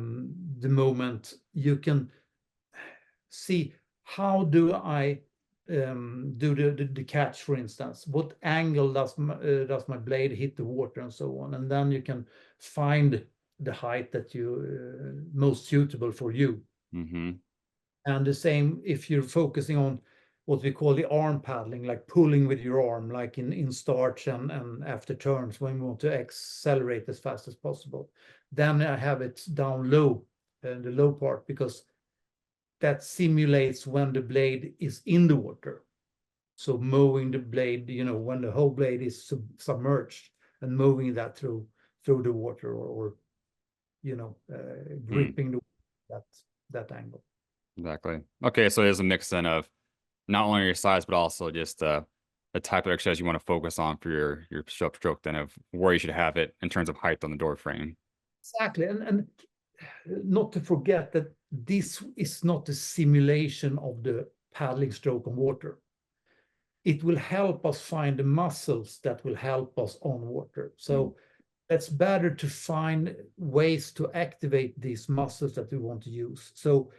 moment, you can see how do I do the catch, for instance. What angle does my blade hit the water and so on, and then you can find the height that you most suitable for you. Mm-hmm. And the same if you're focusing on what we call the arm paddling, like pulling with your arm, like in starts and after turns, when we want to accelerate as fast as possible. Then I have it down low, the low part, because that simulates when the blade is in the water. So moving the blade, when the whole blade is submerged, and moving that through the water, or gripping that angle. Exactly. Okay, so there's a mix then of not only your size, but also just the type of exercise you want to focus on for your stroke, then of where you should have it in terms of height on the door frame. Exactly, and not to forget that this is not a simulation of the paddling stroke on water. It will help us find the muscles that will help us on water. So it's better to find ways to activate these muscles that we want to use. So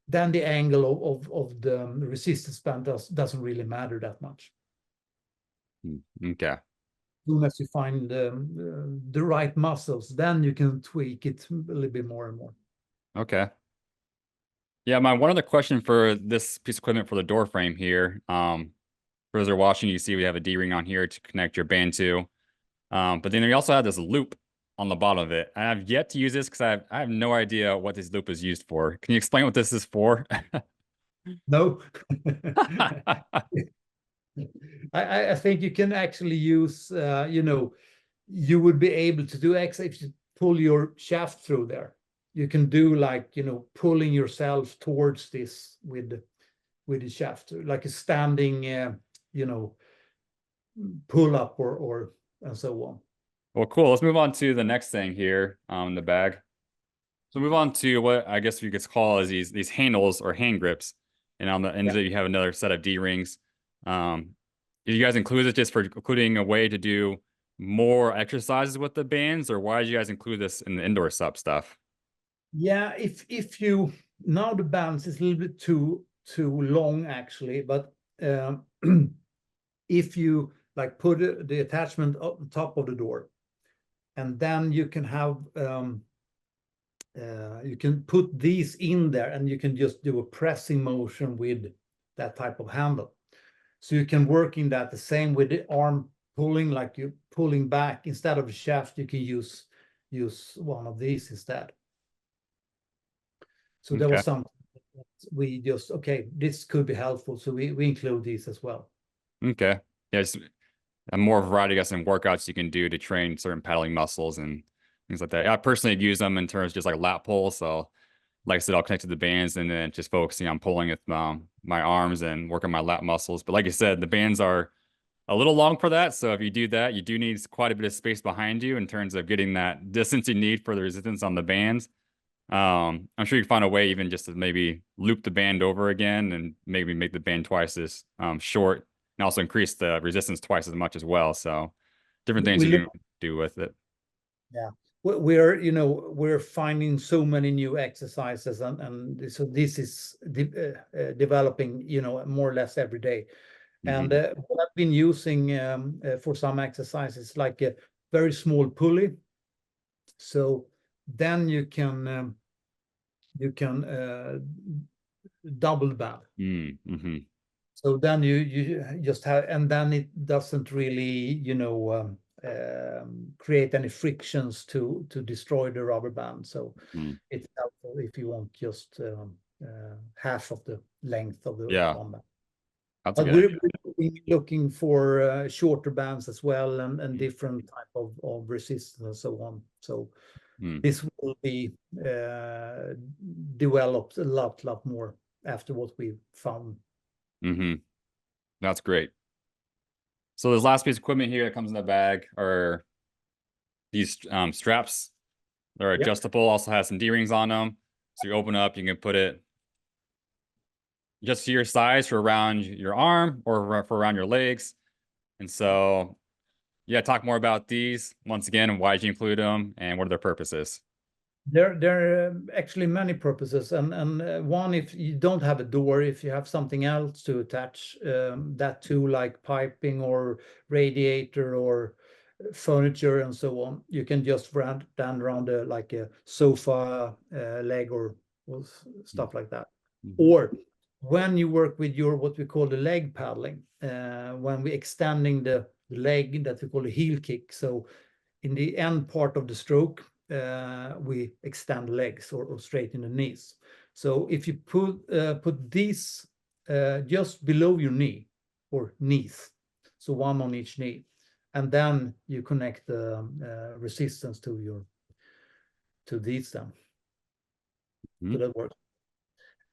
then the angle of the resistance band doesn't really matter that much. Okay. As soon as you find the right muscles, then you can tweak it a little bit more and more. Okay. Yeah, my one other question for this piece of equipment for the door frame here. For those who are watching, you see we have a D-ring on here to connect your band to. But then we also have this loop on the bottom of it. And I've yet to use this because I have no idea what this loop is used for. Can you explain what this is for? No. I think you can actually use, you would be able to do X if you pull your shaft through there. You can do like, pulling yourself towards this with the shaft, like a standing, pull up or and so on. Well, cool. Let's move on to the next thing here in the bag. So move on to what I guess you could call as these handles or hand grips. And on the ends of it, you have another set of D-rings. Did you guys include it just for including a way to do more exercises with the bands, or why did you guys include this in the indoor SUP stuff? Yeah, if you now the bands is a little bit too long actually, but if you like put the attachment up on top of the door, and then you can have you can put these in there, and you can just do a pressing motion with that type of handle. So you can work in that the same with the arm pulling, like you're pulling back instead of a shaft. You can use one of these instead. So there was something that we just, okay, this could be helpful. So we include these as well. Okay. Yeah, it's a more variety, I guess, in workouts you can do to train certain paddling muscles and things like that. I personally use them in terms of just like lat pulls. So like I said, I'll connect to the bands and then just focusing on pulling with my arms and working my lat muscles. But like I said, the bands are a little long for that. So if you do that, you do need quite a bit of space behind you in terms of getting that distance you need for the resistance on the bands. I'm sure you can find a way even just to maybe loop the band over again and maybe make the band twice as short and also increase the resistance twice as much as well. So different things you can do with it. Yeah, we're finding so many new exercises, and so this is developing, more or less every day. And what I've been using for some exercises, like a very small pulley. So then you can double band. So then you just have, and then it doesn't really, create any frictions to destroy the rubber band. So it's helpful if you want just half of the length of the one band. That's But a good we're looking for shorter bands as well, and different type of resistance and so on. So this will be developed a lot more after what we found. That's great. So this last piece of equipment here that comes in the bag are these straps. They're adjustable, also has some D-rings on them. So you open up, you can put it just to your size for around your arm or for around your legs. And so, yeah, talk more about these once again, and why did you include them and what are their purposes? There are actually many purposes, and one, if you don't have a door, if you have something else to attach that to, like piping or radiator or furniture and so on, you can just stand around like a sofa leg or stuff like that. Or when you work with your what we call the leg paddling, when we extending the leg, that we call the heel kick. So in the end part of the stroke, we extend legs or straighten the knees. So if you put these just below your knee or knees, so one on each knee, and then you connect the resistance to these then. So that works.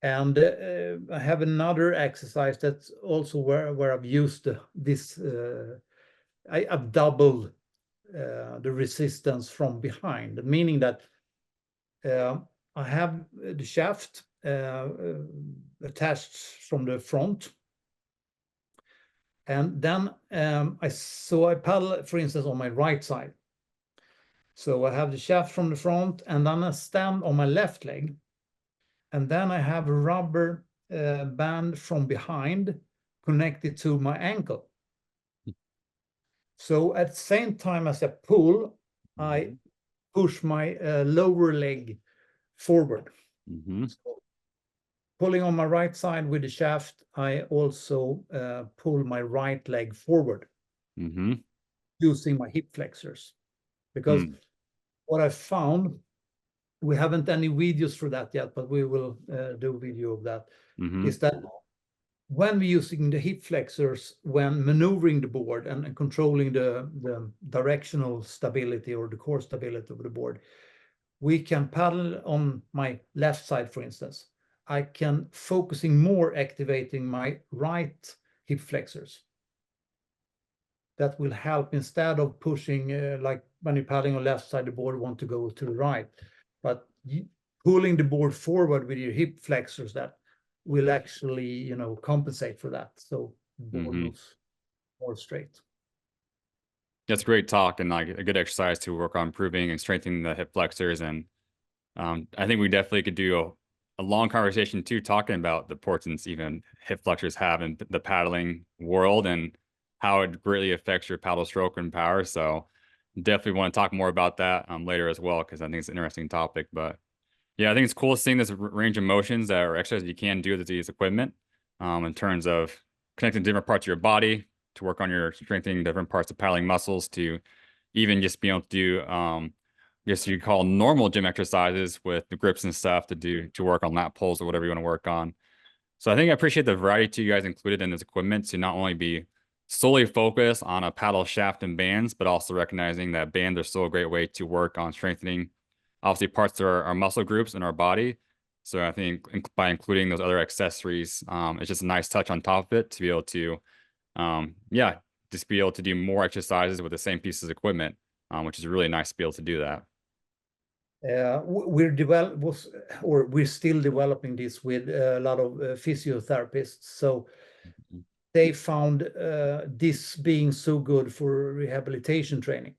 And I have another exercise that's also where I've used this. I've doubled the resistance from behind, meaning that I have the shaft attached from the front, and then I paddle, for instance, on my right side. So I have the shaft from the front, and then I stand on my left leg, and then I have a rubber band from behind connected to my ankle. So at the same time as I pull, I push my lower leg forward. So pulling on my right side with the shaft, I also pull my right leg forward using my hip flexors. Because what I found, we haven't any videos for that yet, but we will do a video of that, is that when we're using the hip flexors, when maneuvering the board and controlling the directional stability or the core stability of the board, we can paddle on my left side, for instance. I can focusing more activating my right hip flexors. That will help instead of pushing, like when you're paddling on left side, the board want to go to the right. But pulling the board forward with your hip flexors, that will actually, compensate for that. So the board moves more straight. That's great talk and like a good exercise to work on improving and strengthening the hip flexors. And I think we definitely could do a long conversation too, talking about the importance even hip flexors have in the paddling world and how it greatly affects your paddle stroke and power. So definitely want to talk more about that later as well, because I think it's an interesting topic. But yeah, I think it's cool seeing this range of motions that are exercises you can do with these equipment in terms of connecting different parts of your body to work on your strengthening different parts of paddling muscles, to even just being able to do guess you call normal gym exercises with the grips and stuff to work on lat pulls or whatever you want to work on. So I think I appreciate the variety you guys included in this equipment to not only be solely focused on a paddle shaft and bands, but also recognizing that bands are still a great way to work on strengthening obviously parts of our muscle groups in our body. So I think by including those other accessories, it's just a nice touch on top of it to be able to, yeah, just be able to do more exercises with the same pieces of equipment, which is really nice to be able to do that. We're still developing this with a lot of physiotherapists. So they found this being so good for rehabilitation training.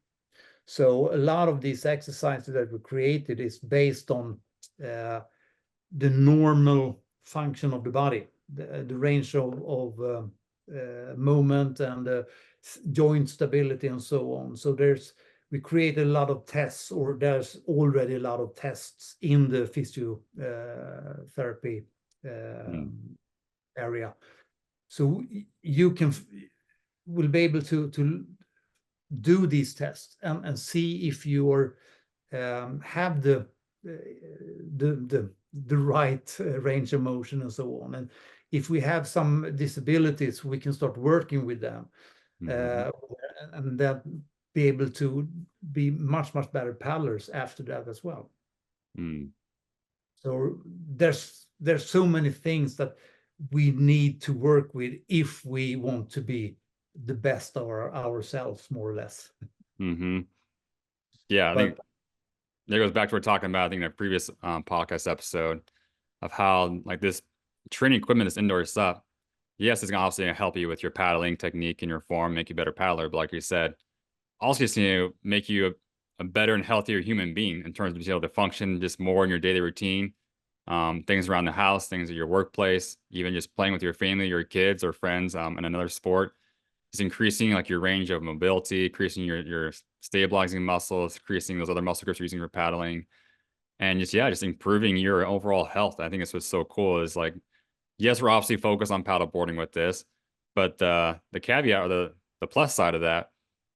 So a lot of these exercises that we created is based on the normal function of the body, the range of movement and joint stability and so on. So we created a lot of tests, or there's already a lot of tests in the physiotherapy area. So you will be able to do these tests and see if you have the right range of motion and so on. And if we have some disabilities, we can start working with them, and then be able to be much better paddlers after that as well. So there's so many things that we need to work with if we want to be the best of ourselves, more or less. Yeah, I think that goes back to what we're talking about, I think, in a previous podcast episode, of how like this training equipment, this Indoor SUP, yes, it's obviously going to help you with your paddling technique and your form, make you a better paddler. But like you said, also just make you a better and healthier human being in terms of being able to function just more in your daily routine, things around the house, things at your workplace, even just playing with your family, your kids or friends in another sport. It's increasing like your range of mobility, increasing your stabilizing muscles, increasing those other muscle groups you're using for paddling, and just improving your overall health. I think that's what's so cool is like, yes, we're obviously focused on paddle boarding with this, but the caveat or the plus side of that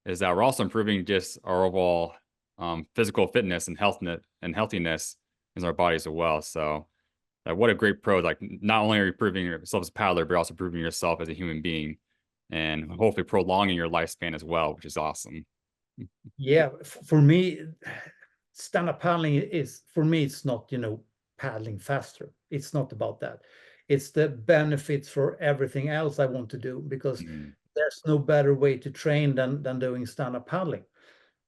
is that we're also improving just our overall physical fitness and healthiness in our bodies as well. So what a great pro. Like, not only are you improving yourself as a paddler, but also improving yourself as a human being, and hopefully prolonging your lifespan as well, which is awesome. Yeah, for me, stand-up paddling for me, it's not, paddling faster. It's not about that. It's the benefits for everything else I want to do, because there's no better way to train than doing stand-up paddling.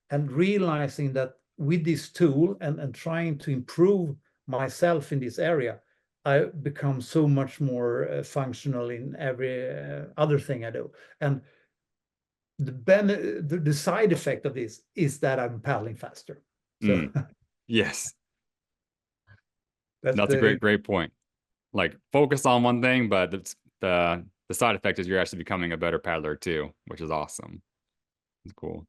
And realizing that with this tool and trying to improve myself in this area, I become so much more functional in every other thing I do. And the side effect of this is that I'm paddling faster. So yes, that's a the great point. Like focus on one thing, but the side effect is you're actually becoming a better paddler too, which is awesome. It's cool.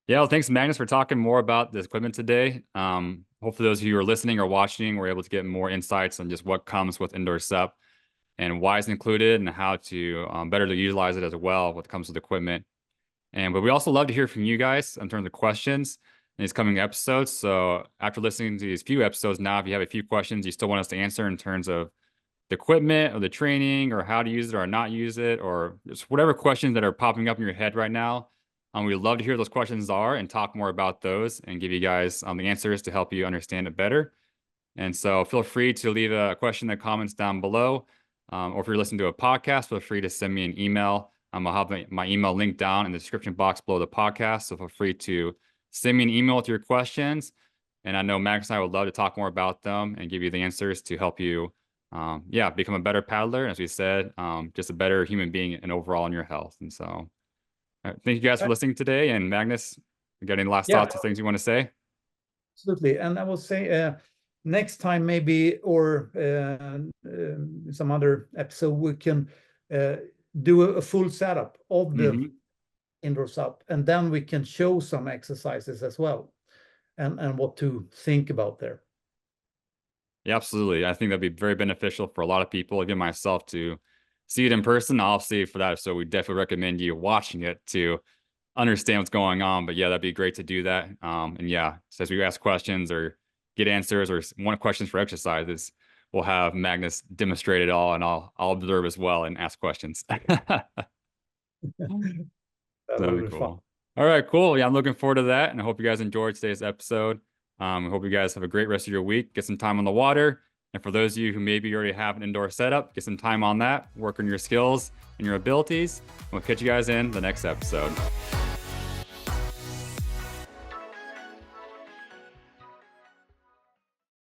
Yeah, well, thanks, Magnus, for talking more about this equipment today. Hopefully those of you who are listening or watching were able to get more insights on just what comes with Indoor SUP and why it's included and how to better to utilize it as well when it comes with equipment. But we also love to hear from you guys in terms of questions in these coming episodes. So after listening to these few episodes now, if you have a few questions you still want us to answer in terms of the equipment or the training or how to use it or not use it, or just whatever questions that are popping up in your head right now, we'd love to hear those questions are and talk more about those and give you guys the answers to help you understand it better. And so feel free to leave a question in the comments down below. Or if you're listening to a podcast, feel free to send me an email. I'll have my email link down in the description box below the podcast. So feel free to send me an email with your questions. And I know Max and I would love to talk more about them and give you the answers to help you, become a better paddler. As we said, just a better human being and overall in your health. And so thank you guys for listening today. And Magnus, you got any last thoughts or things you want to say? Absolutely. And I will say next time maybe, or some other episode, we can do a full setup of the Indoor SUP, and then we can show some exercises as well and what to think about there. Yeah, absolutely. I think that'd be very beneficial for a lot of people, even myself, to see it in person. Obviously, for that, so we definitely recommend you watching it to understand what's going on. But yeah, that'd be great to do that. And yeah, so as we ask questions or get answers or want questions for exercises, we'll have Magnus demonstrate it all, and I'll observe as well and ask questions. That'd be cool. Fun. All right, cool. Yeah, I'm looking forward to that, and I hope you guys enjoyed today's episode. I hope you guys have a great rest of your week. Get some time on the water. And for those of you who maybe already have an indoor setup, get some time on that, work on your skills and your abilities. We'll catch you guys in the next episode.